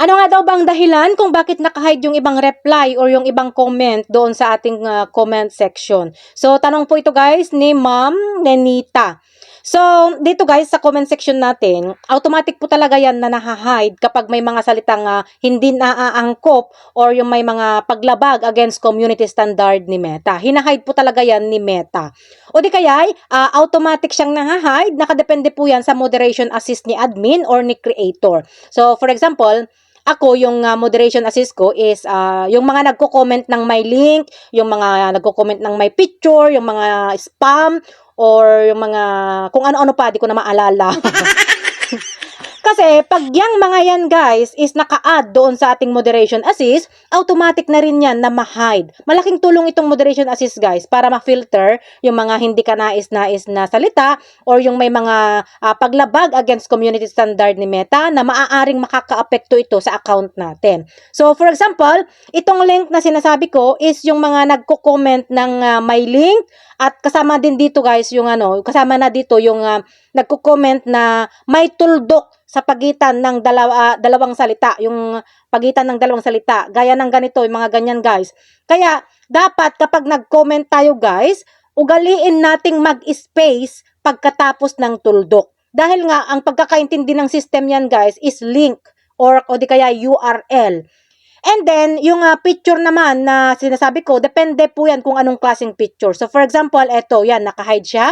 Ano nga daw bang dahilan kung bakit naka-hide yung ibang reply or yung ibang comment doon sa ating comment section? So, tanong po ito guys ni Ma'am Nenita. So, dito guys sa comment section natin, automatic po talaga yan na naha-hide kapag may mga salitang hindi naaangkop or yung may mga paglabag against community standard ni Meta. Hina-hide po talaga yan ni Meta. O di kaya, automatic siyang naha-hide, nakadepende po yan sa moderation assist ni admin or ni creator. So, for example, ako, yung moderation assist ko is yung mga nagko-comment ng may link, yung mga nagko-comment ng may picture, yung mga spam, or yung mga kung ano-ano pa, di ko na maalala. Kasi pag yung mga yan guys is naka-add doon sa ating moderation assist, automatic na rin yan na ma-hide. Malaking tulong itong moderation assist guys para ma-filter yung mga hindi ka nais-nais na salita or yung may mga paglabag against community standard ni Meta na maaaring makaka-apekto ito sa account natin. So for example, itong link na sinasabi ko is yung mga nagko-comment ng may link at kasama din dito guys yung kasama na dito yung nagko-comment na may tuldok sa pagitan ng dalawang salita, yung pagitan ng dalawang salita, gaya ng ganito, yung mga ganyan guys. Kaya, dapat kapag nag-comment tayo guys, ugaliin nating mag-space pagkatapos ng tuldok. Dahil nga, ang pagkakaintindi ng system yan guys is link o di kaya URL. And then, yung picture naman na sinasabi ko, depende po yan kung anong klaseng picture. So, for example, eto, yan, naka-hide siya.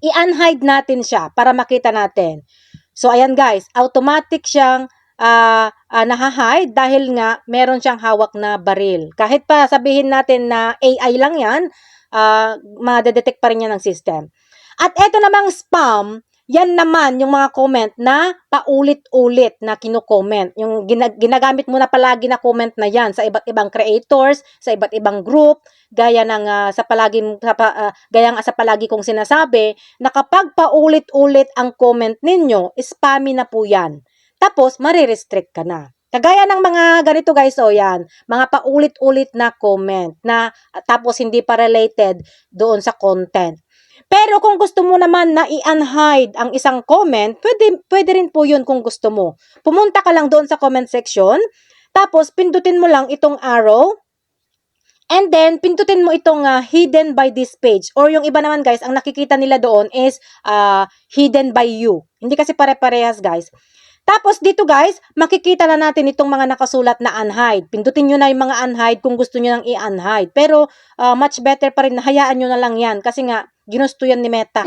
I-unhide natin siya para makita natin. So, ayan guys, automatic siyang naha-hide dahil nga meron siyang hawak na baril. Kahit pa sabihin natin na AI lang yan, madedetect pa rin yan ng system. At eto namang spam, yan naman yung mga comment na paulit-ulit na kino-comment. Yung ginagamit mo na palagi na comment na yan sa iba't ibang creators, sa iba't ibang group, gaya ng sa palagi kong sinasabi na kapag paulit-ulit ang comment ninyo, spammy na po yan. Tapos, marirestrict ka na. Kagaya ng mga ganito guys, yan, mga paulit-ulit na comment na tapos hindi pa related doon sa content. Pero kung gusto mo naman na i-unhide ang isang comment, pwede rin po yun kung gusto mo. Pumunta ka lang doon sa comment section, tapos pindutin mo lang itong arrow, and then pindutin mo itong hidden by this page. Or yung iba naman guys, ang nakikita nila doon is hidden by you. Hindi kasi pare-parehas guys. Tapos dito guys, makikita na natin itong mga nakasulat na unhide. Pindutin nyo na yung mga unhide kung gusto nyo nang i-unhide. Pero much better pa rin, hayaan nyo na lang yan. Kasi nga, ginusto yan ni Meta.